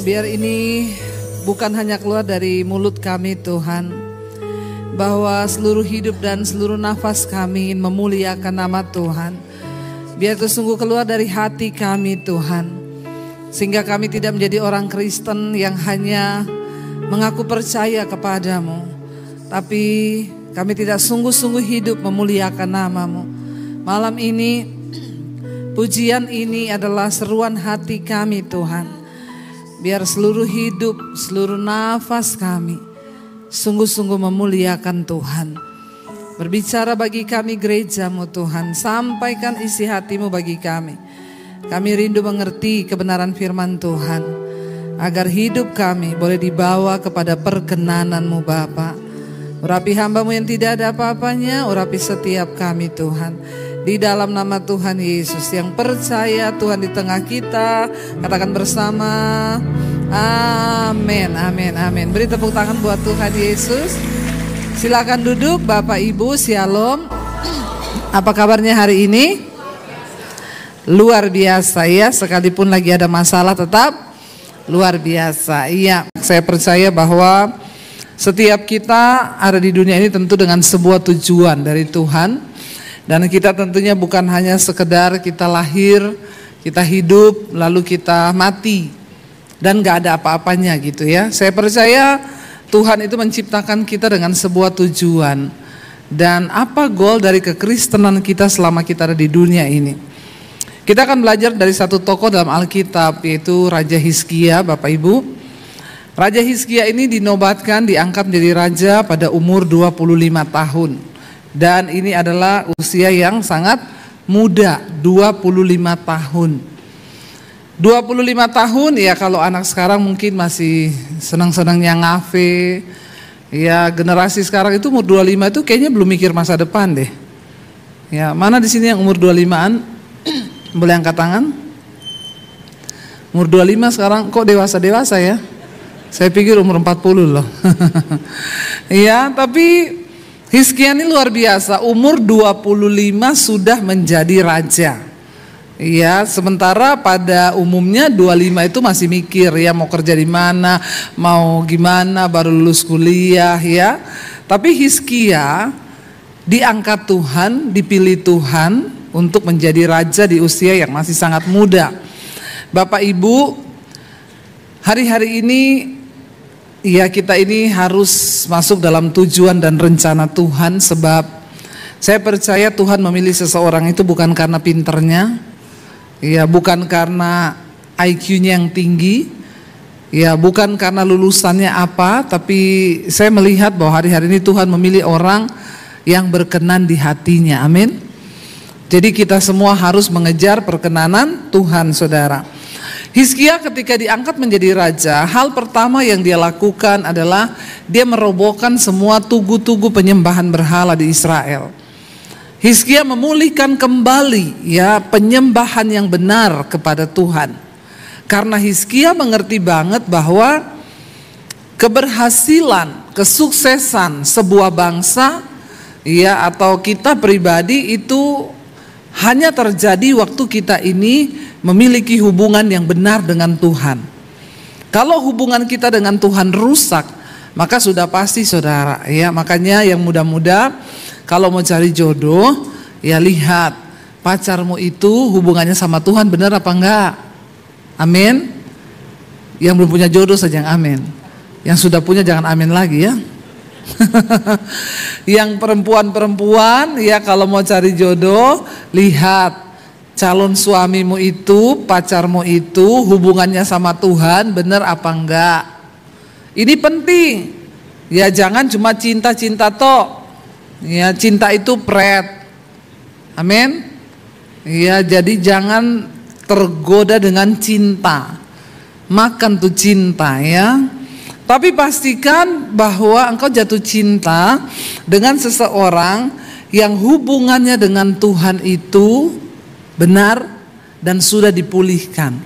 Biar ini bukan hanya keluar dari mulut kami Tuhan, bahwa seluruh hidup dan seluruh nafas kami ingin memuliakan nama Tuhan. Biar itu sungguh keluar dari hati kami Tuhan, sehingga kami tidak menjadi orang Kristen yang hanya mengaku percaya kepadamu, tapi kami tidak sungguh-sungguh hidup memuliakan nama-Mu. Malam ini, pujian ini adalah seruan hati kami Tuhan. Biar seluruh hidup, seluruh nafas kami sungguh-sungguh memuliakan Tuhan. Berbicara bagi kami gereja-Mu Tuhan, sampaikan isi hati-Mu bagi kami. Kami rindu mengerti kebenaran firman Tuhan, agar hidup kami boleh dibawa kepada perkenanan-Mu Bapa. Urapi hamba-Mu yang tidak ada apa-apanya, urapi setiap kami Tuhan. Di dalam nama Tuhan Yesus, yang percaya Tuhan di tengah kita, katakan bersama, amin, amin, amin. Beri tepuk tangan buat Tuhan Yesus. Silakan duduk Bapak Ibu, shalom. Apa kabarnya hari ini? Luar biasa ya, sekalipun lagi ada masalah tetap luar biasa. Iya, saya percaya bahwa setiap kita ada di dunia ini tentu dengan sebuah tujuan dari Tuhan. Dan kita tentunya bukan hanya sekedar kita lahir, kita hidup, lalu kita mati dan gak ada apa-apanya gitu ya. Saya percaya Tuhan itu menciptakan kita dengan sebuah tujuan. Dan apa goal dari kekristenan kita selama kita ada di dunia ini? Kita akan belajar dari satu tokoh dalam Alkitab, yaitu Raja Hizkia, Bapak Ibu. Raja Hizkia ini dinobatkan, diangkat menjadi raja pada umur 25 tahun. Dan ini adalah usia yang sangat muda, 25 tahun. 25 tahun ya, kalau anak sekarang mungkin masih senang-senangnya ngafe. Ya, generasi sekarang itu umur 25 itu kayaknya belum mikir masa depan deh. Ya, mana di sini yang umur 25-an? Boleh angkat tangan? Umur 25 sekarang kok dewasa-dewasa ya? Saya pikir umur 40 loh. Ya, tapi Hizkia ini luar biasa, umur 25 sudah menjadi raja. Ya, sementara pada umumnya 25 itu masih mikir ya mau kerja di mana, mau gimana, baru lulus kuliah ya. Tapi Hizkia diangkat Tuhan, dipilih Tuhan untuk menjadi raja di usia yang masih sangat muda. Bapak Ibu, hari-hari ini ya kita ini harus masuk dalam tujuan dan rencana Tuhan, sebab saya percaya Tuhan memilih seseorang itu bukan karena pinternya, ya bukan karena IQ-nya yang tinggi, ya bukan karena lulusannya apa, tapi saya melihat bahwa hari-hari ini Tuhan memilih orang yang berkenan di hatinya, amin. Jadi kita semua harus mengejar perkenanan Tuhan, saudara. Hizkia ketika diangkat menjadi raja, hal pertama yang dia lakukan adalah dia merobohkan semua tugu-tugu penyembahan berhala di Israel. Hizkia memulihkan kembali ya penyembahan yang benar kepada Tuhan. Karena Hizkia mengerti banget bahwa keberhasilan, kesuksesan sebuah bangsa ya atau kita pribadi itu hanya terjadi waktu kita ini memiliki hubungan yang benar dengan Tuhan. Kalau hubungan kita dengan Tuhan rusak, maka sudah pasti saudara ya, makanya yang muda-muda kalau mau cari jodoh ya lihat pacarmu itu hubungannya sama Tuhan benar apa enggak. Amin. Yang belum punya jodoh saja yang amin. Yang sudah punya jangan amin lagi ya. Yang perempuan-perempuan ya kalau mau cari jodoh, lihat calon suamimu itu, pacarmu itu hubungannya sama Tuhan benar apa enggak. Ini penting. Ya jangan cuma cinta-cinta tok. Ya cinta itu pret. Amin. Ya jadi jangan tergoda dengan cinta. Makan tuh cinta ya. Tapi pastikan bahwa engkau jatuh cinta dengan seseorang yang hubungannya dengan Tuhan itu benar dan sudah dipulihkan.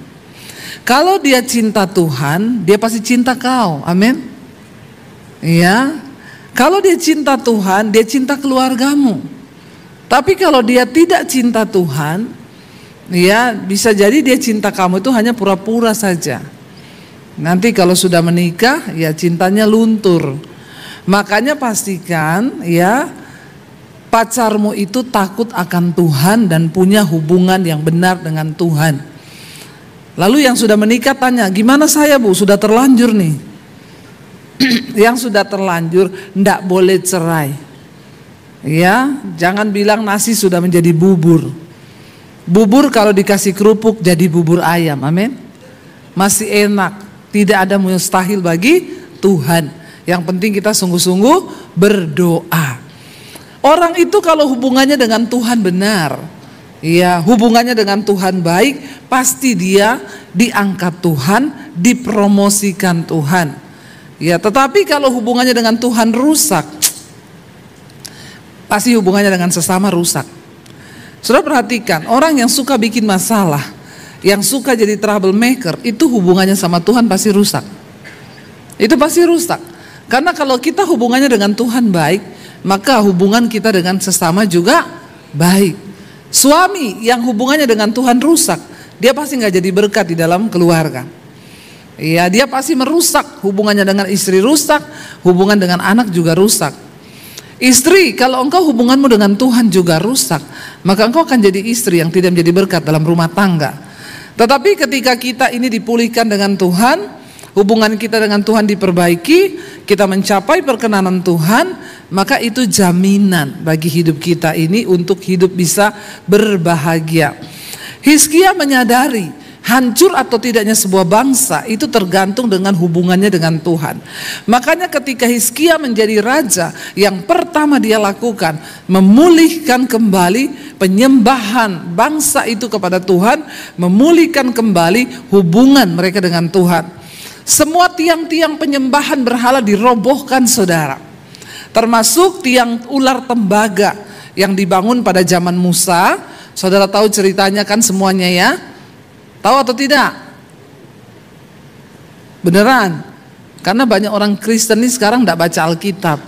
Kalau dia cinta Tuhan, dia pasti cinta kau. Amin. Ya. Kalau dia cinta Tuhan, dia cinta keluargamu. Tapi kalau dia tidak cinta Tuhan, ya bisa jadi dia cinta kamu itu hanya pura-pura saja. Nanti kalau sudah menikah ya cintanya luntur. Makanya pastikan ya pacarmu itu takut akan Tuhan dan punya hubungan yang benar dengan Tuhan. Lalu yang sudah menikah tanya, gimana saya Bu, sudah terlanjur nih. Yang sudah terlanjur ndak boleh cerai. Ya, jangan bilang nasi sudah menjadi bubur. Bubur kalau dikasih kerupuk jadi bubur ayam, amin. Masih enak, tidak ada mustahil bagi Tuhan. Yang penting kita sungguh-sungguh berdoa. Orang itu kalau hubungannya dengan Tuhan benar, ya hubungannya dengan Tuhan baik, pasti dia diangkat Tuhan, dipromosikan Tuhan. Ya, tetapi kalau hubungannya dengan Tuhan rusak, pasti hubungannya dengan sesama rusak. Saudara perhatikan, orang yang suka bikin masalah, yang suka jadi troublemaker, itu hubungannya sama Tuhan pasti rusak. Itu pasti rusak. Karena kalau kita hubungannya dengan Tuhan baik, maka hubungan kita dengan sesama juga baik. Suami yang hubungannya dengan Tuhan rusak, dia pasti nggak jadi berkat di dalam keluarga. Ya, dia pasti merusak hubungannya dengan istri, rusak hubungan dengan anak juga rusak. Istri, kalau engkau hubunganmu dengan Tuhan juga rusak, maka engkau akan jadi istri yang tidak menjadi berkat dalam rumah tangga. Tetapi ketika kita ini dipulihkan dengan Tuhan, hubungan kita dengan Tuhan diperbaiki, kita mencapai perkenanan Tuhan, maka itu jaminan bagi hidup kita ini untuk hidup bisa berbahagia. Hizkia menyadari hancur atau tidaknya sebuah bangsa itu tergantung dengan hubungannya dengan Tuhan. Makanya ketika Hizkia menjadi raja, yang pertama dia lakukan memulihkan kembali penyembahan bangsa itu kepada Tuhan, memulihkan kembali hubungan mereka dengan Tuhan. Semua tiang-tiang penyembahan berhala dirobohkan, saudara. Termasuk tiang ular tembaga yang dibangun pada zaman Musa. Saudara tahu ceritanya kan semuanya ya? Tahu atau tidak? Beneran? Karena banyak orang Kristen ini sekarang tidak baca Alkitab.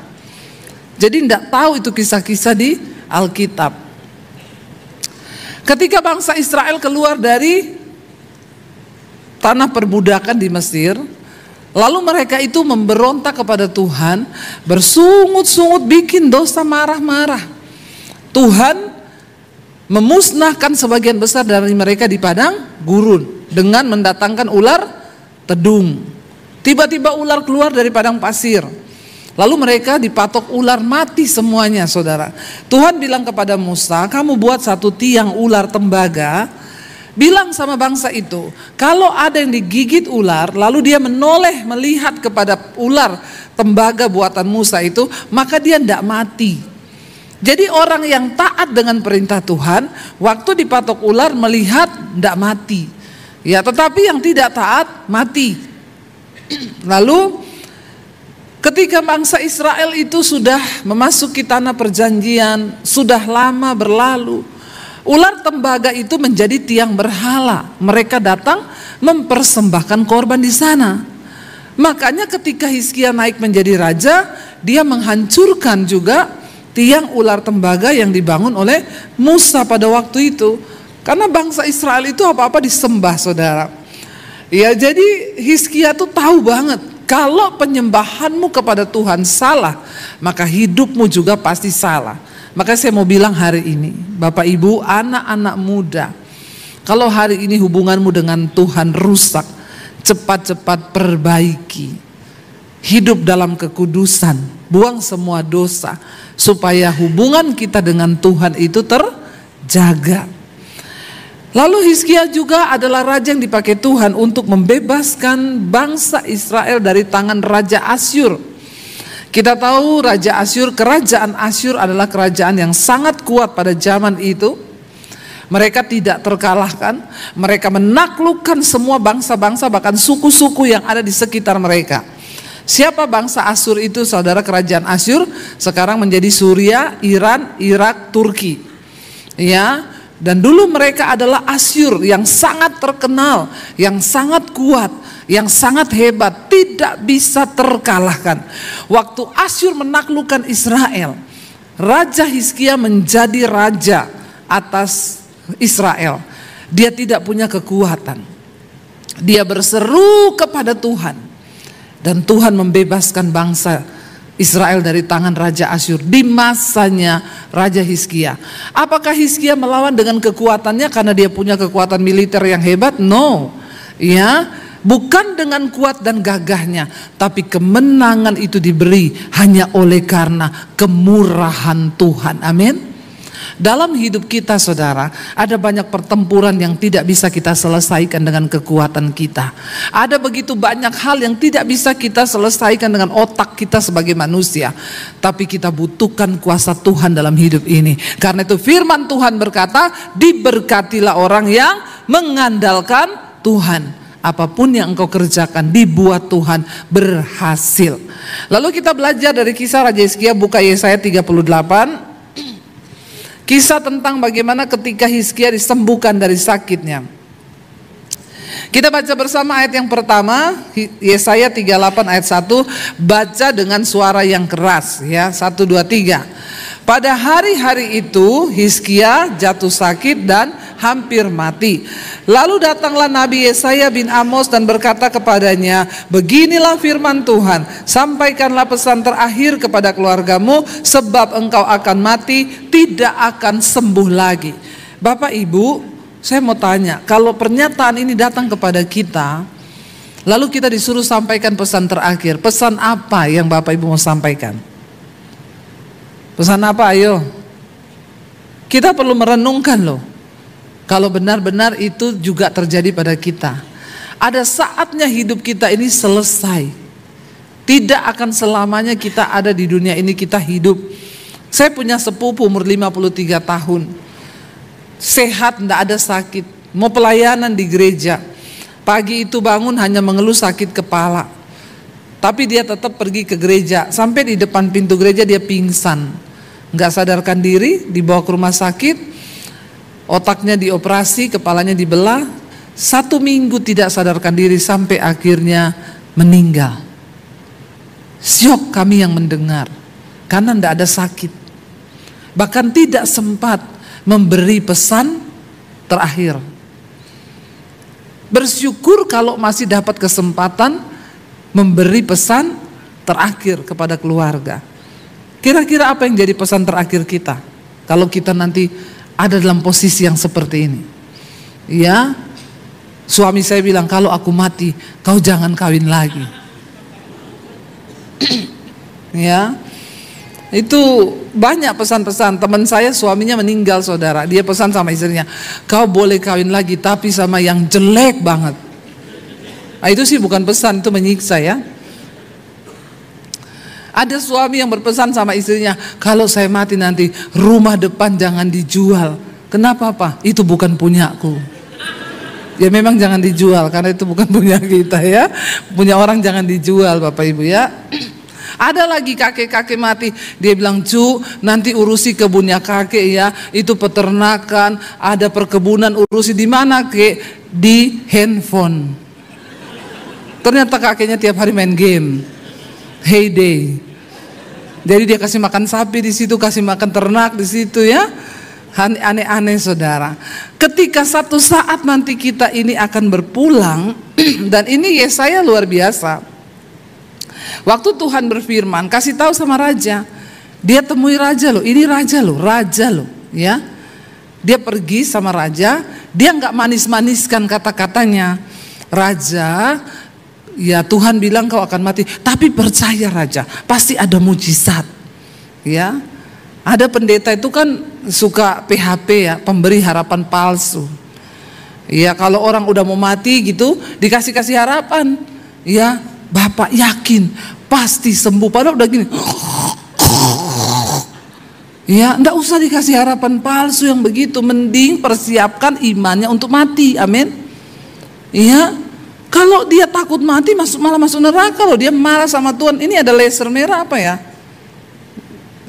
Jadi tidak tahu itu kisah-kisah di Alkitab. Ketika bangsa Israel keluar dari tanah perbudakan di Mesir, lalu mereka itu memberontak kepada Tuhan, bersungut-sungut, bikin dosa, marah-marah. Tuhan memusnahkan sebagian besar dari mereka di padang gurun dengan mendatangkan ular tedung. Tiba-tiba ular keluar dari padang pasir. Lalu mereka dipatok ular, mati semuanya, saudara. Tuhan bilang kepada Musa, kamu buat satu tiang ular tembaga. Bilang sama bangsa itu, kalau ada yang digigit ular, lalu dia menoleh melihat kepada ular tembaga buatan Musa itu, maka dia tidak mati. Jadi orang yang taat dengan perintah Tuhan, waktu dipatok ular melihat tidak mati. Ya, tetapi yang tidak taat mati. Lalu ketika bangsa Israel itu sudah memasuki tanah perjanjian, sudah lama berlalu, ular tembaga itu menjadi tiang berhala. Mereka datang mempersembahkan korban di sana. Makanya ketika Hizkia naik menjadi raja, dia menghancurkan juga tiang ular tembaga yang dibangun oleh Musa pada waktu itu. Karena bangsa Israel itu apa-apa disembah, saudara. Ya, jadi Hizkia tuh tahu banget, kalau penyembahanmu kepada Tuhan salah, maka hidupmu juga pasti salah. Maka saya mau bilang hari ini, Bapak Ibu, anak-anak muda, kalau hari ini hubunganmu dengan Tuhan rusak, cepat-cepat perbaiki. Hidup dalam kekudusan, buang semua dosa, supaya hubungan kita dengan Tuhan itu terjaga. Lalu Hizkia juga adalah raja yang dipakai Tuhan untuk membebaskan bangsa Israel dari tangan Raja Asyur. Kita tahu Raja Asyur, kerajaan Asyur adalah kerajaan yang sangat kuat pada zaman itu. Mereka tidak terkalahkan, mereka menaklukkan semua bangsa-bangsa, bahkan suku-suku yang ada di sekitar mereka. Siapa bangsa Asyur itu, saudara? Kerajaan Asyur sekarang menjadi Suria, Iran, Irak, Turki. Ya, dan dulu mereka adalah Asyur yang sangat terkenal, yang sangat kuat, yang sangat hebat, tidak bisa terkalahkan. Waktu Asyur menaklukkan Israel, Raja Hizkia menjadi raja atas Israel. Dia tidak punya kekuatan. Dia berseru kepada Tuhan, dan Tuhan membebaskan bangsa Israel dari tangan Raja Asyur di masanya Raja Hizkia. Apakah Hizkia melawan dengan kekuatannya karena dia punya kekuatan militer yang hebat? No. Ya, bukan dengan kuat dan gagahnya, tapi kemenangan itu diberi hanya oleh karena kemurahan Tuhan. Amin. Dalam hidup kita, saudara, ada banyak pertempuran yang tidak bisa kita selesaikan dengan kekuatan kita. Ada begitu banyak hal yang tidak bisa kita selesaikan dengan otak kita sebagai manusia. Tapi kita butuhkan kuasa Tuhan dalam hidup ini. Karena itu firman Tuhan berkata, diberkatilah orang yang mengandalkan Tuhan. Apapun yang engkau kerjakan dibuat Tuhan berhasil. Lalu kita belajar dari kisah Raja Hizkia, buka Yesaya 38. Kisah tentang bagaimana ketika Hizkia disembuhkan dari sakitnya. Kita baca bersama ayat yang pertama, Yesaya 38 ayat 1, baca dengan suara yang keras ya, 1, 2, 3. Pada hari-hari itu Hizkia jatuh sakit dan hampir mati. Lalu datanglah Nabi Yesaya bin Amos dan berkata kepadanya, beginilah firman Tuhan, sampaikanlah pesan terakhir kepada keluargamu, sebab engkau akan mati, tidak akan sembuh lagi. Bapak Ibu, saya mau tanya, kalau pernyataan ini datang kepada kita, lalu kita disuruh sampaikan pesan terakhir, pesan apa yang Bapak Ibu mau sampaikan? Pesan apa? Ayo. Kita perlu merenungkan loh. Kalau benar-benar itu juga terjadi pada kita. Ada saatnya hidup kita ini selesai. Tidak akan selamanya kita ada di dunia ini, kita hidup. Saya punya sepupu umur 53 tahun. Sehat, tidak ada sakit. Mau pelayanan di gereja. Pagi itu bangun hanya mengeluh sakit kepala. Tapi dia tetap pergi ke gereja. Sampai di depan pintu gereja dia pingsan. Nggak sadarkan diri, dibawa ke rumah sakit, otaknya dioperasi, kepalanya dibelah, 1 minggu tidak sadarkan diri sampai akhirnya meninggal. Syok kami yang mendengar, karena tidak ada sakit. Bahkan tidak sempat memberi pesan terakhir. Bersyukur kalau masih dapat kesempatan memberi pesan terakhir kepada keluarga. Kira-kira apa yang jadi pesan terakhir kita kalau kita nanti ada dalam posisi yang seperti ini? Ya, suami saya bilang, kalau aku mati kau jangan kawin lagi. Ya, itu banyak pesan-pesan. Teman saya suaminya meninggal, saudara, dia pesan sama istrinya, kau boleh kawin lagi tapi sama yang jelek banget. Nah, itu sih bukan pesan, itu menyiksa ya. Ada suami yang berpesan sama istrinya, kalau saya mati nanti rumah depan jangan dijual. Kenapa Pak? Itu bukan punyaku. Ya memang jangan dijual karena itu bukan punya kita ya. Punya orang jangan dijual Bapak Ibu ya. Ada lagi kakek-kakek mati, dia bilang, cu nanti urusi kebunnya kakek ya, itu peternakan, ada perkebunan, urusi di mana kek? Di handphone. Ternyata kakeknya tiap hari main game, Heyday. Jadi dia kasih makan sapi di situ, kasih makan ternak di situ ya. Aneh-aneh saudara. Ketika satu saat nanti kita ini akan berpulang, dan ini Yesaya luar biasa. Waktu Tuhan berfirman, kasih tahu sama raja, dia temui raja loh, ini raja loh, ya. Dia pergi sama raja, dia nggak manis-maniskan kata-katanya. Raja, ya Tuhan bilang kau akan mati, tapi percaya raja, pasti ada mujizat. Ya, ada pendeta itu kan suka PHP ya, pemberi harapan palsu. Ya kalau orang udah mau mati gitu, dikasih harapan. Ya, Bapak yakin pasti sembuh, padahal udah gini. Ya, enggak usah dikasih harapan palsu yang begitu, mending persiapkan imannya untuk mati. Amin. Iya. Kalau dia takut mati malah masuk neraka loh, dia marah sama Tuhan. Ini ada laser merah apa ya?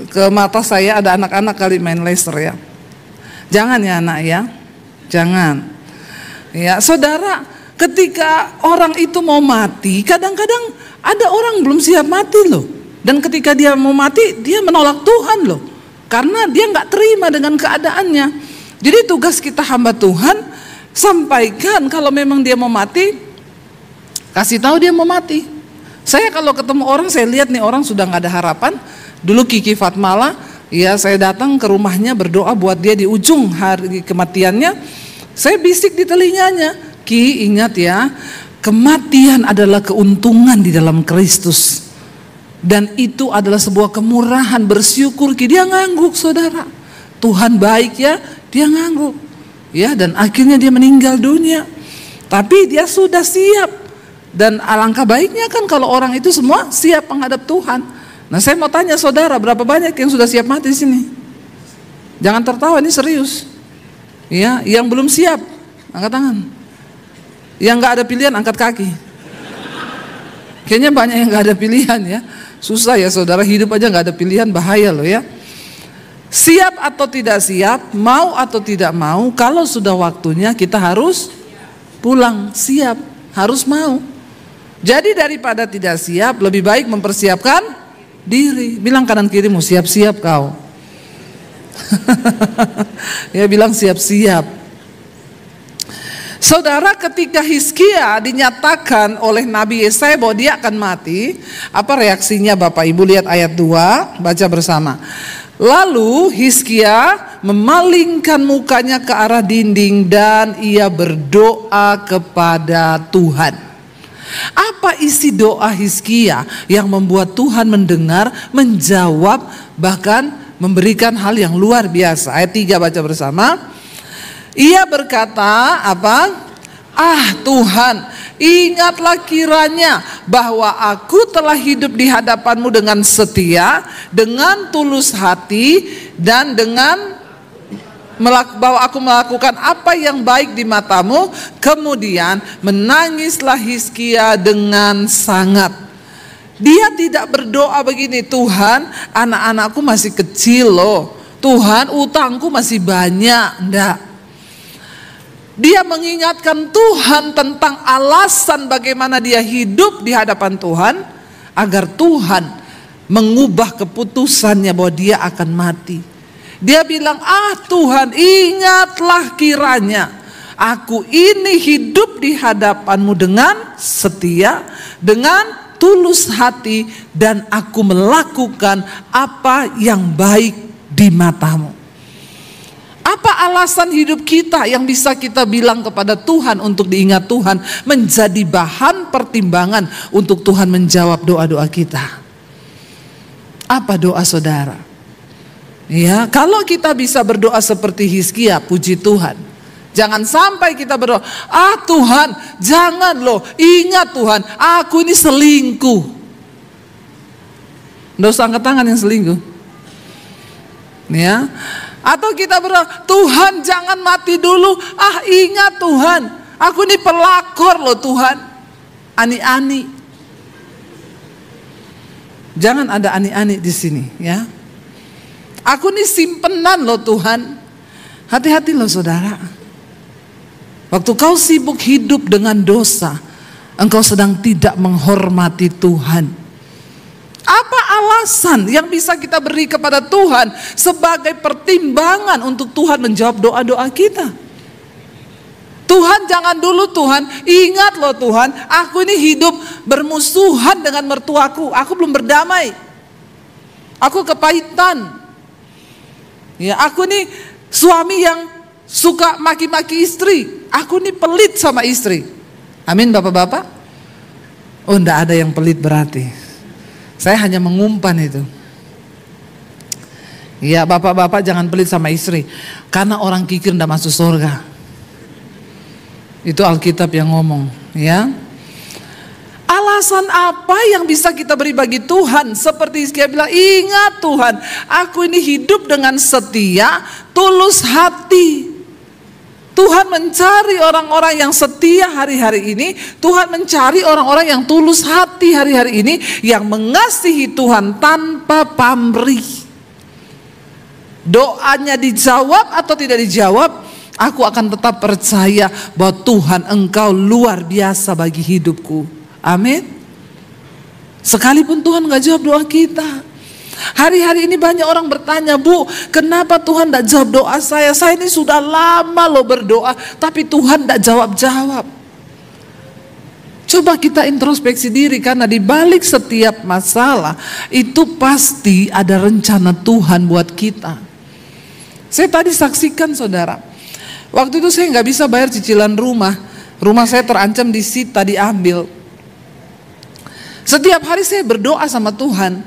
Ke mata saya ada anak-anak kali main laser ya. Jangan ya anak ya. Jangan. Ya, saudara, ketika orang itu mau mati, kadang-kadang ada orang belum siap mati loh. Dan ketika dia mau mati, dia menolak Tuhan loh. Karena dia nggak terima dengan keadaannya. Jadi tugas kita hamba Tuhan, sampaikan kalau memang dia mau mati, kasih tahu dia mau mati. Saya kalau ketemu orang, saya lihat nih orang sudah nggak ada harapan. Dulu Kiki Fatmala, ya saya datang ke rumahnya berdoa buat dia di ujung hari kematiannya. Saya bisik di telinganya, Ki ingat ya, kematian adalah keuntungan di dalam Kristus. Dan itu adalah sebuah kemurahan, bersyukur Ki. Dia ngangguk saudara, Tuhan baik ya, dia ngangguk. Ya, dan akhirnya dia meninggal dunia. Tapi dia sudah siap. Dan alangkah baiknya kan kalau orang itu semua siap menghadap Tuhan. Nah saya mau tanya saudara, berapa banyak yang sudah siap mati di sini? Jangan tertawa, ini serius. Ya, yang belum siap angkat tangan. Yang nggak ada pilihan angkat kaki. Kayaknya banyak yang nggak ada pilihan ya. Susah ya saudara, hidup aja nggak ada pilihan, bahaya loh ya. Siap atau tidak siap, mau atau tidak mau, kalau sudah waktunya kita harus pulang. Siap, harus mau. Jadi daripada tidak siap, lebih baik mempersiapkan diri. Bilang kanan kirimu, siap-siap kau. Ya bilang siap-siap. Saudara, ketika Hizkia dinyatakan oleh Nabi Yesaya bahwa dia akan mati, apa reaksinya Bapak Ibu? Lihat ayat 2, baca bersama. Lalu Hizkia memalingkan mukanya ke arah dinding dan ia berdoa kepada Tuhan. Apa isi doa Hizkia yang membuat Tuhan mendengar, menjawab, bahkan memberikan hal yang luar biasa? Ayat 3 baca bersama. Ia berkata apa? Ah Tuhan, ingatlah kiranya bahwa aku telah hidup di hadapanmu dengan setia, dengan tulus hati, dan dengan bahwa aku melakukan apa yang baik di matamu. Kemudian menangislah Hizkia dengan sangat. Dia tidak berdoa begini, Tuhan anak-anakku masih kecil loh, Tuhan utangku masih banyak. Enggak. Dia mengingatkan Tuhan tentang alasan bagaimana dia hidup di hadapan Tuhan, agar Tuhan mengubah keputusannya bahwa dia akan mati. Dia bilang, ah Tuhan, ingatlah kiranya aku ini hidup di hadapanmu dengan setia, dengan tulus hati, dan aku melakukan apa yang baik di matamu. Apa alasan hidup kita yang bisa kita bilang kepada Tuhan untuk diingat Tuhan, menjadi bahan pertimbangan untuk Tuhan menjawab doa-doa kita? Apa doa saudara? Ya, kalau kita bisa berdoa seperti Hizkia, puji Tuhan. Jangan sampai kita berdoa, ah Tuhan, jangan loh, ingat Tuhan, aku ini selingkuh. Nggak usah angkat tangan yang selingkuh. Ya. Atau kita berdoa, Tuhan jangan mati dulu, ah ingat Tuhan, aku ini pelakor loh Tuhan. Ani-ani. Jangan ada ani-ani di sini ya. Aku ini simpenan loh Tuhan. Hati-hati loh saudara. Waktu kau sibuk hidup dengan dosa, engkau sedang tidak menghormati Tuhan. Apa alasan yang bisa kita beri kepada Tuhan sebagai pertimbangan untuk Tuhan menjawab doa-doa kita? Tuhan jangan dulu Tuhan, ingat loh Tuhan, aku ini hidup bermusuhan dengan mertuaku, aku belum berdamai, aku kepahitan. Ya, aku ini suami yang suka maki-maki istri, aku ini pelit sama istri. Amin bapak-bapak? Oh enggak ada yang pelit berarti. Saya hanya mengumpan itu. Ya bapak-bapak jangan pelit sama istri, karena orang kikir enggak masuk surga. Itu Alkitab yang ngomong ya. Alasan apa yang bisa kita beri bagi Tuhan? Seperti Hizkia bilang, ingat Tuhan, aku ini hidup dengan setia, tulus hati. Tuhan mencari orang-orang yang setia hari-hari ini. Tuhan mencari orang-orang yang tulus hati hari-hari ini, yang mengasihi Tuhan tanpa pamrih. Doanya dijawab atau tidak dijawab, aku akan tetap percaya bahwa Tuhan engkau luar biasa bagi hidupku. Amin. Sekalipun Tuhan gak jawab doa kita. Hari-hari ini banyak orang bertanya, Bu, kenapa Tuhan tidak jawab doa saya? Saya ini sudah lama loh berdoa, tapi Tuhan tidak jawab-jawab. Coba kita introspeksi diri, karena di balik setiap masalah itu pasti ada rencana Tuhan buat kita. Saya tadi saksikan saudara, waktu itu saya nggak bisa bayar cicilan rumah saya terancam disita, diambil. Setiap hari saya berdoa sama Tuhan,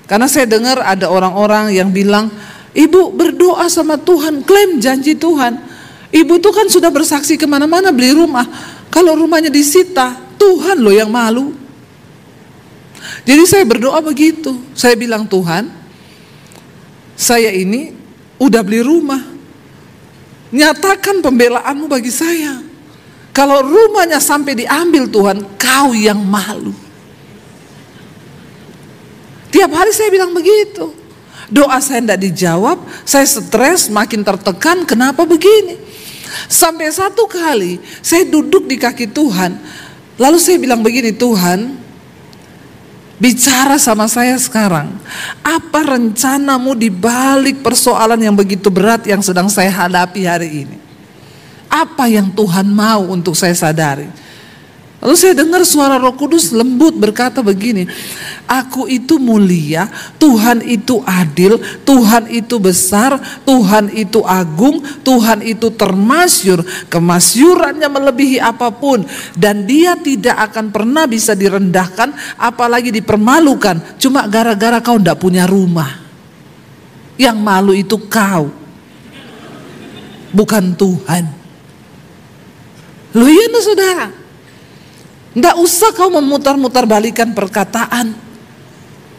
karena saya dengar ada orang-orang yang bilang, ibu berdoa sama Tuhan, klaim janji Tuhan. Ibu tuh kan sudah bersaksi kemana-mana beli rumah, kalau rumahnya disita, Tuhan loh yang malu. Jadi saya berdoa begitu. Saya bilang, Tuhan, saya ini udah beli rumah, nyatakan pembelaanmu bagi saya. Kalau rumahnya sampai diambil Tuhan, kau yang malu. Tiap hari saya bilang begitu. Doa saya tidak dijawab, saya stres, makin tertekan, kenapa begini? Sampai satu kali saya duduk di kaki Tuhan, lalu saya bilang begini, Tuhan, bicara sama saya sekarang. Apa rencanamu di balik persoalan yang begitu berat yang sedang saya hadapi hari ini? Apa yang Tuhan mau untuk saya sadari? Lalu saya dengar suara Roh Kudus lembut berkata begini, aku itu mulia, Tuhan itu adil, Tuhan itu besar, Tuhan itu agung, Tuhan itu termasyur, kemasyurannya melebihi apapun, dan dia tidak akan pernah bisa direndahkan, apalagi dipermalukan, cuma gara-gara kau tidak punya rumah. Yang malu itu kau, bukan Tuhan. Loh iya saudara, tidak usah kau memutar-mutar balikan perkataan.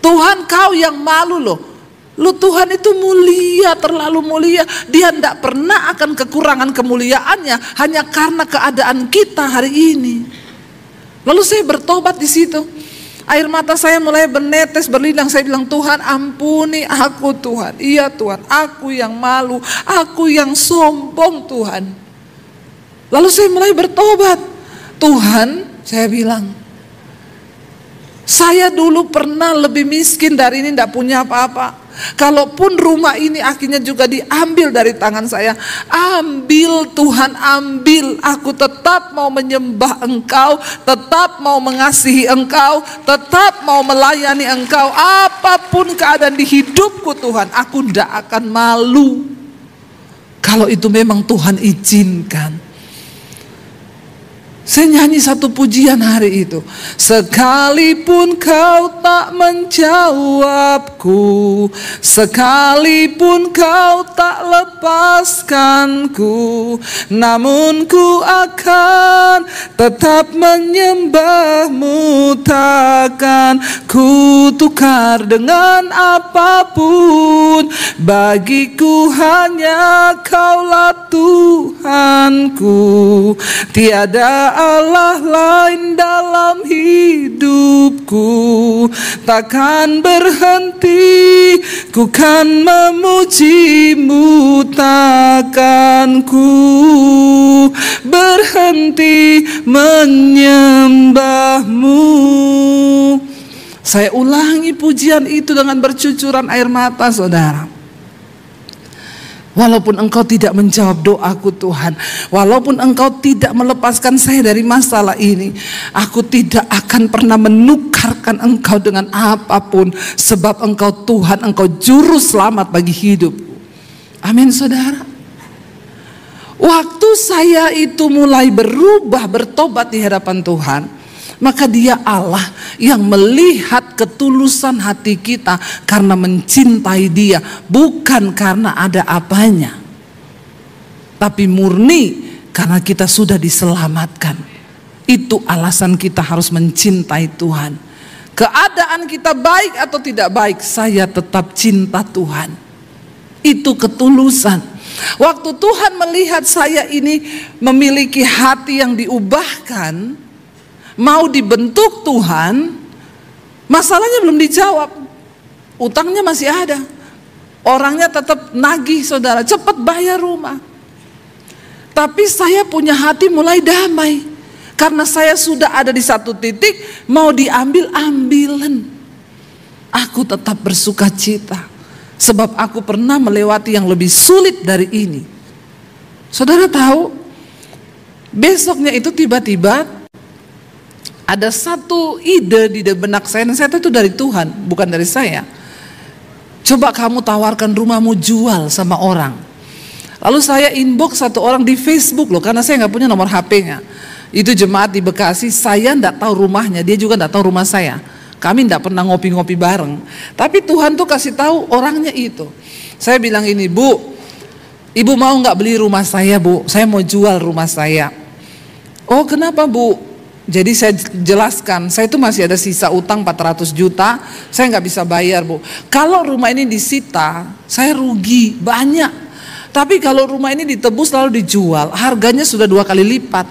Tuhan kau yang malu loh. Tuhan itu mulia, terlalu mulia. Dia tidak pernah akan kekurangan kemuliaannya hanya karena keadaan kita hari ini. Lalu saya bertobat di situ. Air mata saya mulai bernetes, berlinang. Saya bilang, Tuhan ampuni aku Tuhan. Iya Tuhan, aku yang malu, aku yang sombong Tuhan. Lalu saya mulai bertobat. Tuhan, saya bilang, saya dulu pernah lebih miskin dari ini, tidak punya apa-apa. Kalaupun rumah ini akhirnya juga diambil dari tangan saya, ambil Tuhan, ambil. Aku tetap mau menyembah Engkau, tetap mau mengasihi Engkau, tetap mau melayani Engkau. Apapun keadaan di hidupku Tuhan, aku tidak akan malu. Kalau itu memang Tuhan izinkan. Saya nyanyi satu pujian hari itu. Sekalipun kau tak menjawabku, sekalipun kau tak lepaskanku, namun ku akan tetap menyembahmu, takkan ku tukar dengan apapun. Bagiku hanya Kaulah Tuhanku, tiada Allah lain dalam hidupku. Takkan berhenti, ku kan memujimu, takkan ku berhenti menyembahmu. Saya ulangi pujian itu dengan bercucuran air mata saudara. Walaupun Engkau tidak menjawab doaku Tuhan, walaupun Engkau tidak melepaskan saya dari masalah ini, aku tidak akan pernah menukarkan Engkau dengan apapun, sebab Engkau Tuhan, Engkau juru selamat bagi hidupku. Amin saudara. Waktu saya itu mulai berubah, bertobat di hadapan Tuhan, maka Dia Allah yang melihat ketulusan hati kita karena mencintai Dia, bukan karena ada apanya, tapi murni karena kita sudah diselamatkan. Itu alasan kita harus mencintai Tuhan. Keadaan kita baik atau tidak baik, saya tetap cinta Tuhan. Itu ketulusan. Waktu Tuhan melihat saya ini memiliki hati yang diubahkan, mau dibentuk Tuhan, masalahnya belum dijawab, utangnya masih ada, orangnya tetap nagih saudara, cepat bayar rumah. Tapi saya punya hati mulai damai, karena saya sudah ada di satu titik, mau diambil ambilan, aku tetap bersuka cita, sebab aku pernah melewati yang lebih sulit dari ini. Saudara tahu, besoknya itu tiba-tiba ada satu ide di benak saya, dan saya tahu itu dari Tuhan, bukan dari saya. Coba kamu tawarkan rumahmu jual sama orang. Lalu saya inbox satu orang di Facebook loh, karena saya nggak punya nomor HP-nya. Itu jemaat di Bekasi, saya nggak tahu rumahnya, dia juga nggak tahu rumah saya. Kami nggak pernah ngopi-ngopi bareng. Tapi Tuhan tuh kasih tahu orangnya itu. Saya bilang ini, Bu, Ibu mau nggak beli rumah saya, Bu? Saya mau jual rumah saya. Oh, kenapa, Bu? Jadi saya jelaskan, saya itu masih ada sisa utang 400 juta, saya nggak bisa bayar, Bu. Kalau rumah ini disita, saya rugi banyak. Tapi kalau rumah ini ditebus lalu dijual, harganya sudah 2 kali lipat.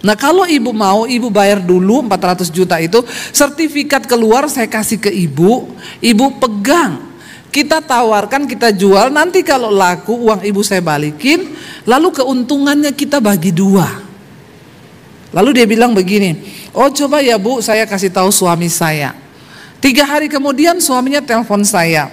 Nah, kalau ibu mau, ibu bayar dulu 400 juta itu, sertifikat keluar saya kasih ke ibu, ibu pegang. Kita tawarkan, kita jual, nanti kalau laku uang ibu saya balikin, lalu keuntungannya kita bagi 2. Lalu dia bilang begini, oh coba ya Bu, saya kasih tahu suami saya. 3 hari kemudian suaminya telepon saya.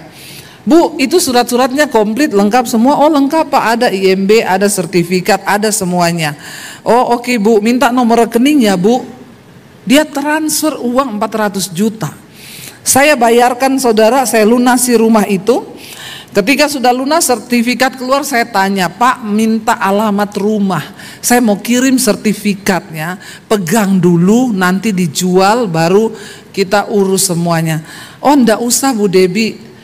Bu, itu surat-suratnya komplit, lengkap semua? Oh lengkap Pak, ada IMB, ada sertifikat, ada semuanya. Oh oke Bu, minta nomor rekeningnya Bu. Dia transfer uang 400 juta. Saya bayarkan saudara, saya lunasi rumah itu. Ketika sudah lunas, sertifikat keluar, saya tanya, Pak minta alamat rumah. Saya mau kirim sertifikatnya, pegang dulu, nanti dijual, baru kita urus semuanya. Oh enggak usah Bu Debbie,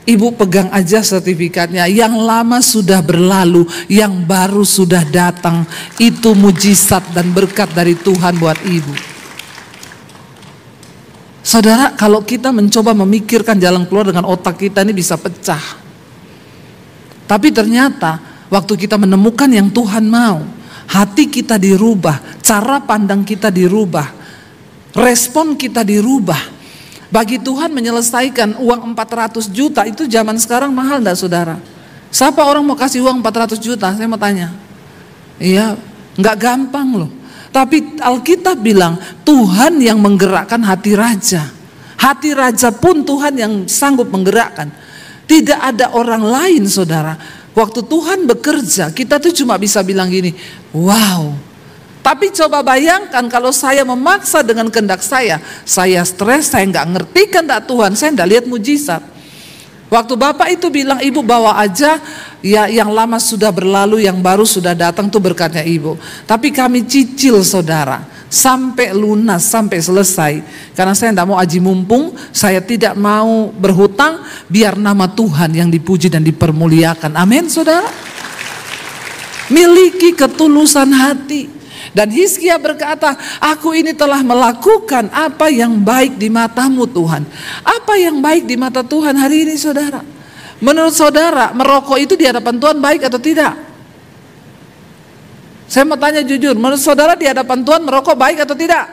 Ibu pegang aja sertifikatnya, yang lama sudah berlalu, yang baru sudah datang. Itu mujizat dan berkat dari Tuhan buat ibu. Saudara, kalau kita mencoba memikirkan jalan keluar dengan otak kita ini bisa pecah. Tapi ternyata waktu kita menemukan yang Tuhan mau, hati kita dirubah, cara pandang kita dirubah, respon kita dirubah. Bagi Tuhan menyelesaikan uang 400 juta itu zaman sekarang mahal enggak saudara? Siapa orang mau kasih uang 400 juta? Saya mau tanya. Iya, enggak gampang loh. Tapi Alkitab bilang Tuhan yang menggerakkan hati raja. Hati raja pun Tuhan yang sanggup menggerakkan. Tidak ada orang lain saudara. Waktu Tuhan bekerja, kita tuh cuma bisa bilang gini, wow. Tapi coba bayangkan kalau saya memaksa dengan kehendak saya stres, saya nggak ngerti kehendak Tuhan, saya nggak lihat mujizat. Waktu Bapak itu bilang, Ibu bawa aja, ya yang lama sudah berlalu, yang baru sudah datang tuh berkatnya Ibu. Tapi kami cicil saudara, sampai lunas, sampai selesai. Karena saya tidak mau aji mumpung, saya tidak mau berhutang, biar nama Tuhan yang dipuji dan dipermuliakan. Amin saudara. Miliki ketulusan hati. Dan Hizkia berkata, aku ini telah melakukan apa yang baik di matamu Tuhan. Apa yang baik di mata Tuhan hari ini saudara? Menurut saudara, merokok itu di hadapan Tuhan baik atau tidak? Saya mau tanya jujur, menurut saudara di hadapan Tuhan merokok baik atau tidak?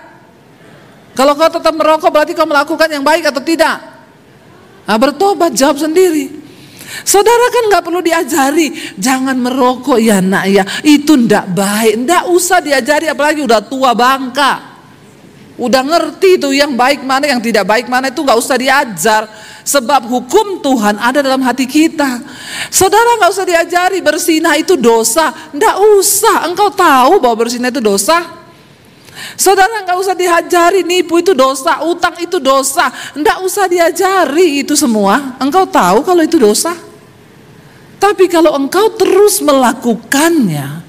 Kalau kau tetap merokok berarti kau melakukan yang baik atau tidak? Nah, bertobat, jawab sendiri. Saudara kan gak perlu diajari, jangan merokok ya nak ya, itu ndak baik, ndak usah diajari, apalagi udah tua bangka. Udah ngerti tuh yang baik mana, yang tidak baik mana, itu gak usah diajar. Sebab hukum Tuhan ada dalam hati kita. Saudara gak usah diajari bersinah itu dosa, ndak usah, engkau tahu bahwa bersinah itu dosa. Saudara gak usah diajari nipu itu dosa, utang itu dosa, ndak usah diajari itu semua. Engkau tahu kalau itu dosa. Tapi kalau engkau terus melakukannya,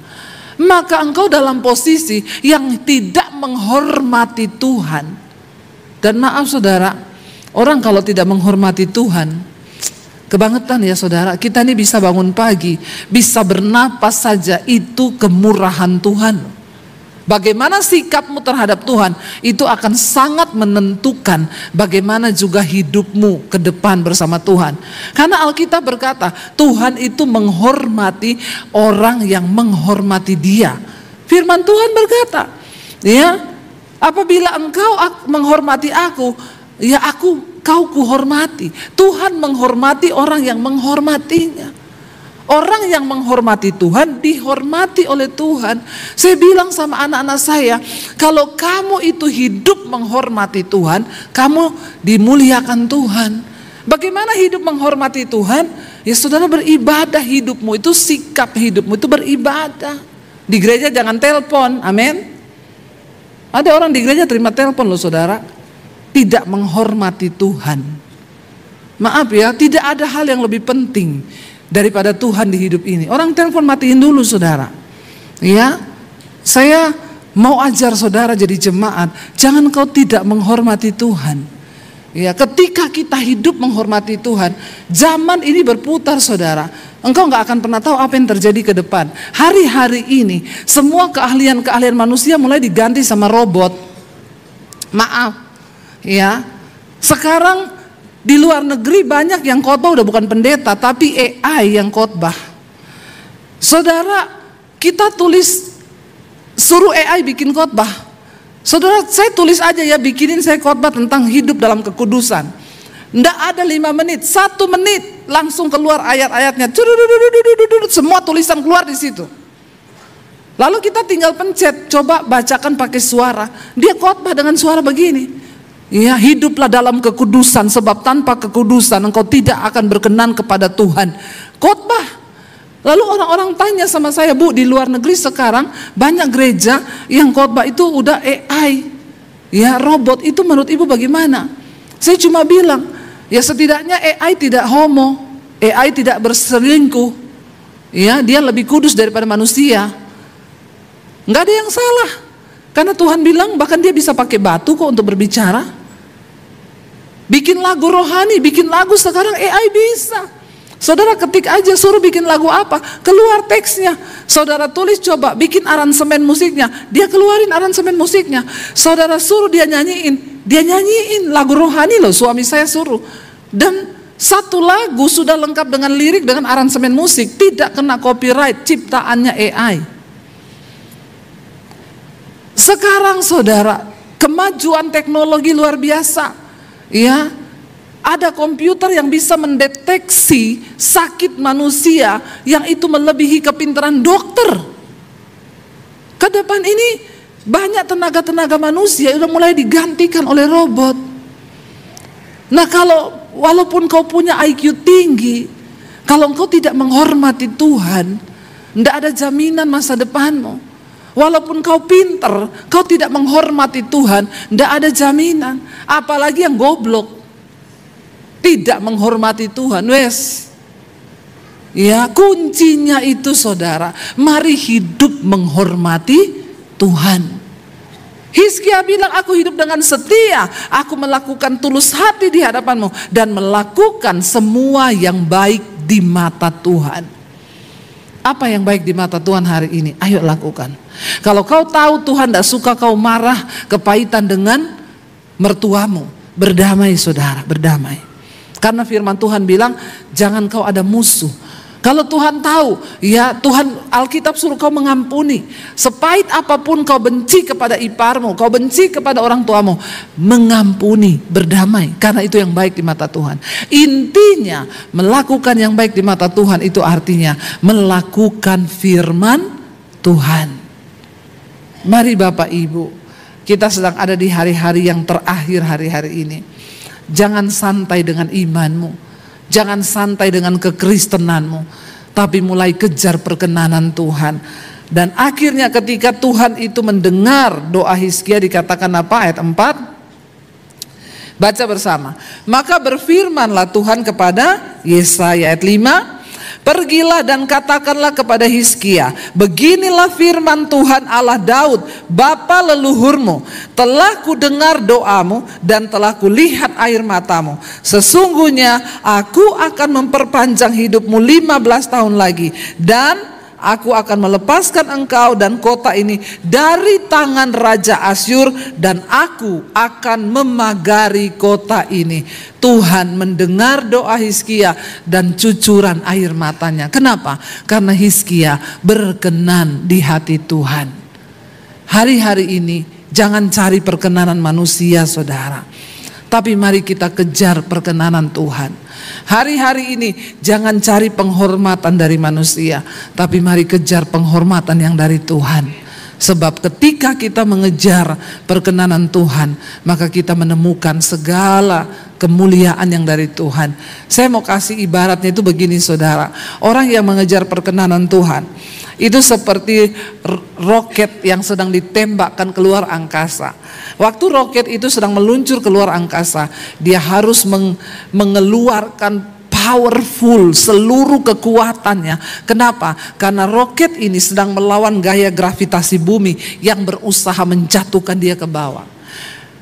maka engkau dalam posisi yang tidak menghormati Tuhan. Dan maaf saudara, orang kalau tidak menghormati Tuhan, kebangetan ya saudara. Kita ini bisa bangun pagi, bisa bernapas saja, itu kemurahan Tuhan. Bagaimana sikapmu terhadap Tuhan itu akan sangat menentukan bagaimana juga hidupmu ke depan bersama Tuhan. Karena Alkitab berkata Tuhan itu menghormati orang yang menghormati Dia. Firman Tuhan berkata, ya, apabila engkau menghormati aku, ya kau kuhormati. Tuhan menghormati orang yang menghormatinya. Orang yang menghormati Tuhan dihormati oleh Tuhan. Saya bilang sama anak-anak saya, kalau kamu itu hidup menghormati Tuhan, kamu dimuliakan Tuhan. Bagaimana hidup menghormati Tuhan? Ya saudara, beribadah hidupmu itu, sikap hidupmu itu beribadah. Di gereja jangan telepon, amin. Ada orang di gereja terima telepon loh saudara, tidak menghormati Tuhan. Maaf ya, tidak ada hal yang lebih penting daripada Tuhan di hidup ini. Orang telepon matiin dulu saudara. Ya, saya mau ajar saudara jadi jemaat, jangan kau tidak menghormati Tuhan. Ya, ketika kita hidup menghormati Tuhan, zaman ini berputar saudara. Engkau nggak akan pernah tahu apa yang terjadi ke depan. Hari-hari ini semua keahlian-keahlian manusia mulai diganti sama robot. Maaf, ya. Sekarang di luar negeri banyak yang khotbah udah bukan pendeta, tapi AI yang khotbah. Saudara, kita suruh AI bikin khotbah. Saudara, saya tulis aja ya, bikinin saya khotbah tentang hidup dalam kekudusan. Nggak ada 5 menit, 1 menit langsung keluar ayat-ayatnya. Semua tulisan keluar di situ. Lalu kita tinggal pencet, coba bacakan pakai suara. Dia khotbah dengan suara begini. Ya, hiduplah dalam kekudusan, sebab tanpa kekudusan engkau tidak akan berkenan kepada Tuhan. Khotbah. Lalu orang-orang tanya sama saya, Bu, di luar negeri sekarang banyak gereja yang khotbah itu udah AI, ya robot. Itu menurut Ibu bagaimana? Saya cuma bilang, ya setidaknya AI tidak homo, AI tidak berselingkuh, ya dia lebih kudus daripada manusia. Nggak ada yang salah, karena Tuhan bilang bahkan dia bisa pakai batu kok untuk berbicara. Bikin lagu rohani, bikin lagu sekarang AI bisa. Saudara ketik aja, suruh bikin lagu apa, keluar teksnya. Saudara tulis coba, bikin aransemen musiknya, dia keluarin aransemen musiknya. Saudara suruh dia nyanyiin lagu rohani loh, suami saya suruh. Dan satu lagu sudah lengkap dengan lirik, dengan aransemen musik, tidak kena copyright, ciptaannya AI. Sekarang saudara, kemajuan teknologi luar biasa, ya. Ada komputer yang bisa mendeteksi sakit manusia yang itu melebihi kepintaran dokter. Ke depan ini banyak tenaga-tenaga manusia sudah mulai digantikan oleh robot. Nah, kalau walaupun kau punya IQ tinggi, kalau engkau tidak menghormati Tuhan, tidak ada jaminan masa depanmu. Walaupun kau pinter, kau tidak menghormati Tuhan, tidak ada jaminan. Apalagi yang goblok, tidak menghormati Tuhan, wes. Ya, kuncinya itu saudara, mari hidup menghormati Tuhan. Hizkia bilang, aku hidup dengan setia, aku melakukan tulus hati di hadapanmu, dan melakukan semua yang baik di mata Tuhan. Apa yang baik di mata Tuhan hari ini? Ayo lakukan. Kalau kau tahu Tuhan tidak suka kau marah, kepahitan dengan mertuamu, berdamai saudara, berdamai. Karena firman Tuhan bilang, jangan kau ada musuh. Kalau Tuhan tahu, ya Tuhan Alkitab suruh kau mengampuni. Sepahit apapun kau benci kepada iparmu, kau benci kepada orang tuamu, mengampuni, berdamai. Karena itu yang baik di mata Tuhan. Intinya, melakukan yang baik di mata Tuhan itu artinya melakukan firman Tuhan. Mari Bapak Ibu, kita sedang ada di hari-hari yang terakhir hari-hari ini. Jangan santai dengan imanmu, jangan santai dengan kekristenanmu, tapi mulai kejar perkenanan Tuhan. Dan akhirnya ketika Tuhan itu mendengar doa Hizkia, dikatakan apa? Ayat 4, baca bersama. Maka berfirmanlah Tuhan kepada Yesaya, ayat 5, pergilah dan katakanlah kepada Hizkia, beginilah firman Tuhan Allah Daud, bapa leluhurmu, telah kudengar doamu dan telah kulihat air matamu. Sesungguhnya aku akan memperpanjang hidupmu 15 tahun lagi, dan aku akan melepaskan engkau dan kota ini dari tangan Raja Asyur, dan aku akan memagari kota ini. Tuhan mendengar doa Hizkia dan cucuran air matanya. Kenapa? Karena Hizkia berkenan di hati Tuhan. Hari-hari ini jangan cari perkenanan manusia saudara, tapi mari kita kejar perkenanan Tuhan. Hari-hari ini jangan cari penghormatan dari manusia, tapi mari kejar penghormatan yang dari Tuhan. Sebab ketika kita mengejar perkenanan Tuhan, maka kita menemukan segala kemuliaan yang dari Tuhan. Saya mau kasih ibaratnya itu begini saudara. Orang yang mengejar perkenanan Tuhan itu seperti roket yang sedang ditembakkan keluar angkasa. Waktu roket itu sedang meluncur keluar angkasa, dia harus mengeluarkan powerful seluruh kekuatannya. Kenapa? Karena roket ini sedang melawan gaya gravitasi bumi yang berusaha menjatuhkan dia ke bawah.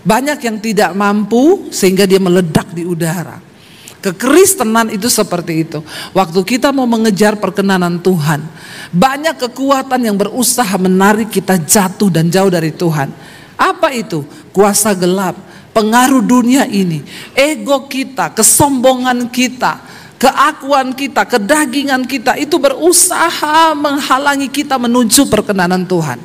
Banyak yang tidak mampu sehingga dia meledak di udara. Kekristenan itu seperti itu. Waktu kita mau mengejar perkenanan Tuhan, banyak kekuatan yang berusaha menarik kita jatuh dan jauh dari Tuhan. Apa itu? Kuasa gelap, pengaruh dunia ini, ego kita, kesombongan kita, keakuan kita, kedagingan kita itu berusaha menghalangi kita menuju perkenanan Tuhan.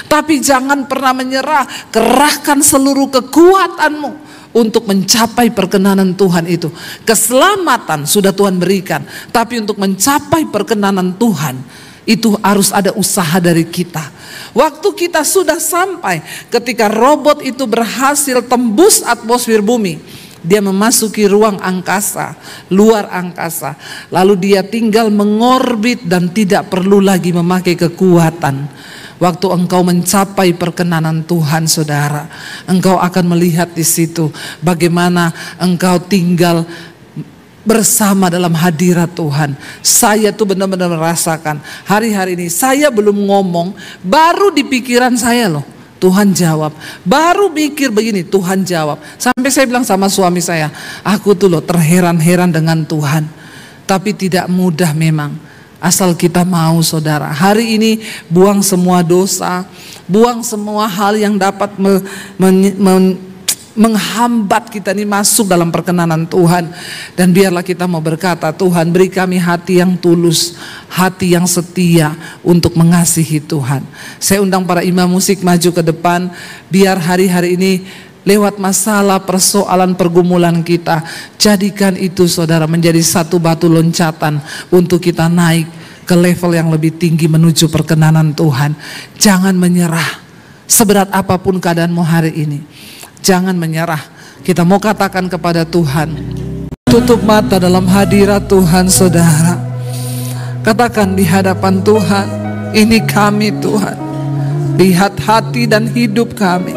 Tapi jangan pernah menyerah, kerahkan seluruh kekuatanmu untuk mencapai perkenanan Tuhan itu. Keselamatan sudah Tuhan berikan, tapi untuk mencapai perkenanan Tuhan itu harus ada usaha dari kita. Waktu kita sudah sampai, ketika robot itu berhasil tembus atmosfer bumi, dia memasuki ruang angkasa, luar angkasa, lalu dia tinggal mengorbit dan tidak perlu lagi memakai kekuatan. Waktu engkau mencapai perkenanan Tuhan saudara, engkau akan melihat di situ bagaimana engkau tinggal bersama dalam hadirat Tuhan. Saya tuh benar-benar merasakan hari-hari ini, saya belum ngomong, baru di pikiran saya loh, Tuhan jawab. Baru mikir begini, Tuhan jawab. Sampai saya bilang sama suami saya, aku tuh loh terheran-heran dengan Tuhan. Tapi tidak mudah memang, asal kita mau saudara. Hari ini buang semua dosa, buang semua hal yang dapat menghambat kita ini masuk dalam perkenanan Tuhan. Dan biarlah kita mau berkata, Tuhan beri kami hati yang tulus, hati yang setia untuk mengasihi Tuhan. Saya undang para imam musik maju ke depan. Biar hari-hari ini lewat masalah, persoalan, pergumulan kita, jadikan itu saudara menjadi satu batu loncatan untuk kita naik ke level yang lebih tinggi menuju perkenanan Tuhan. Jangan menyerah, seberat apapun keadaanmu hari ini. Jangan menyerah. Kita mau katakan kepada Tuhan, tutup mata dalam hadirat Tuhan saudara. Katakan di hadapan Tuhan, ini kami Tuhan. Lihat hati dan hidup kami.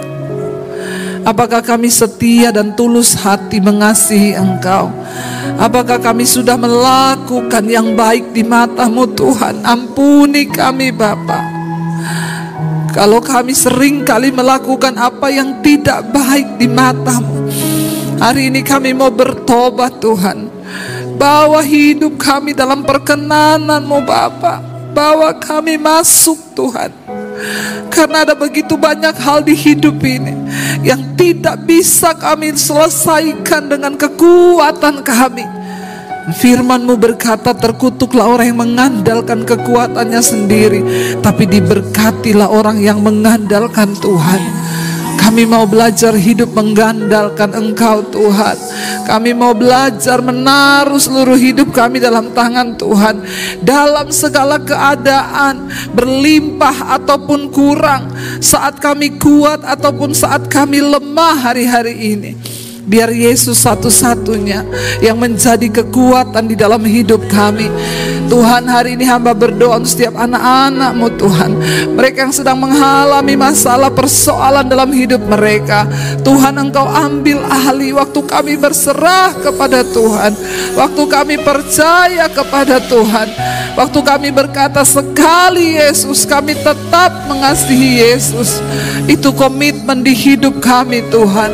Apakah kami setia dan tulus hati mengasihi Engkau? Apakah kami sudah melakukan yang baik di mata-Mu Tuhan? Ampuni kami Bapa. Kalau kami sering kali melakukan apa yang tidak baik di mata-Mu, hari ini kami mau bertobat Tuhan. Bawa hidup kami dalam perkenanan-Mu Bapa. Bawa kami masuk Tuhan. Karena ada begitu banyak hal di hidup ini yang tidak bisa kami selesaikan dengan kekuatan kami. Firman-Mu berkata, terkutuklah orang yang mengandalkan kekuatannya sendiri, tapi diberkatilah orang yang mengandalkan Tuhan. Kami mau belajar hidup mengandalkan Engkau Tuhan. Kami mau belajar menaruh seluruh hidup kami dalam tangan Tuhan. Dalam segala keadaan, berlimpah ataupun kurang, saat kami kuat ataupun saat kami lemah hari-hari ini, biar Yesus satu-satunya yang menjadi kekuatan di dalam hidup kami. Tuhan, hari ini hamba berdoa untuk setiap anak-anak-Mu Tuhan, mereka yang sedang mengalami masalah persoalan dalam hidup mereka. Tuhan, Engkau ambil alih waktu kami berserah kepada Tuhan, waktu kami percaya kepada Tuhan, waktu kami berkata sekali Yesus, kami tetap mengasihi Yesus. Itu komitmen di hidup kami Tuhan.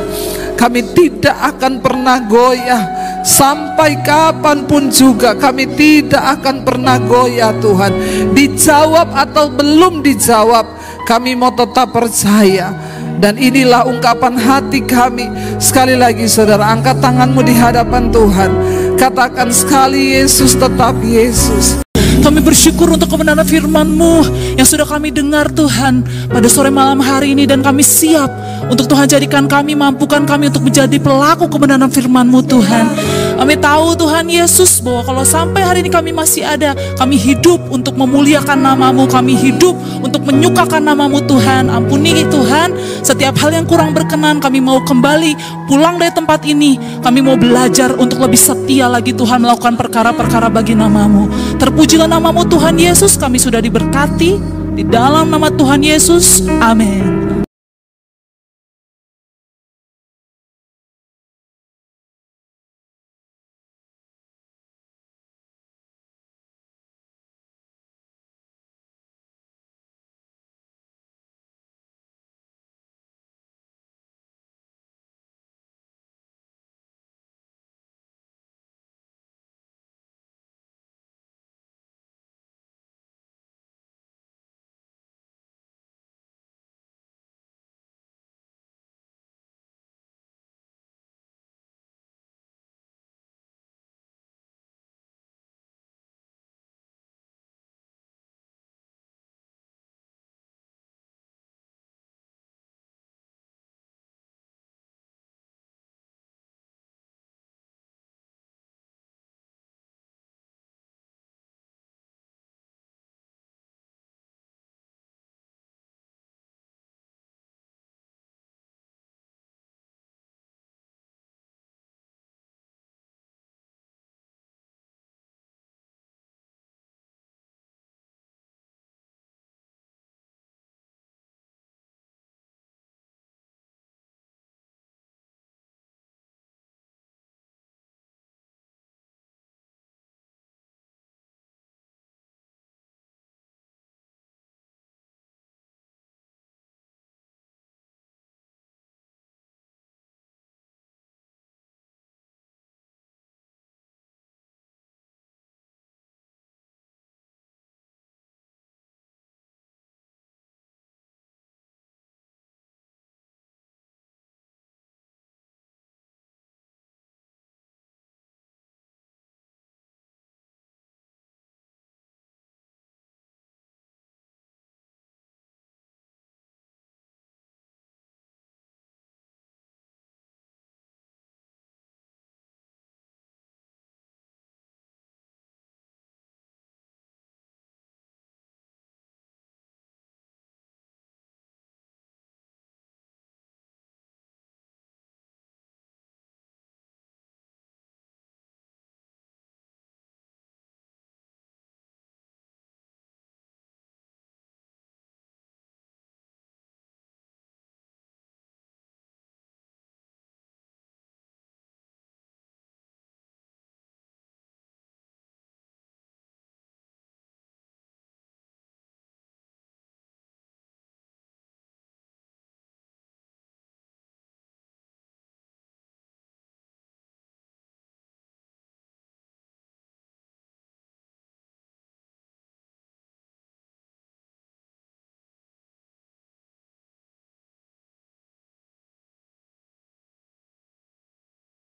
Kami tidak akan pernah goyah. Sampai kapanpun juga kami tidak akan pernah goyah Tuhan. Dijawab atau belum dijawab, kami mau tetap percaya. Dan inilah ungkapan hati kami. Sekali lagi saudara, angkat tanganmu di hadapan Tuhan. Katakan sekali, Yesus tetap Yesus. Kami bersyukur untuk kebenaran firman-Mu yang sudah kami dengar Tuhan pada sore malam hari ini. Dan kami siap untuk Tuhan jadikan kami, mampukan kami untuk menjadi pelaku kebenaran firman-Mu Tuhan. Kami tahu Tuhan Yesus bahwa kalau sampai hari ini kami masih ada, kami hidup untuk memuliakan nama-Mu, kami hidup untuk menyukakan nama-Mu Tuhan. Ampuni Tuhan setiap hal yang kurang berkenan. Kami mau kembali pulang dari tempat ini, kami mau belajar untuk lebih setia lagi Tuhan, melakukan perkara-perkara bagi nama-Mu. Terpujilah nama-Mu Tuhan Yesus, kami sudah diberkati di dalam nama Tuhan Yesus, amin.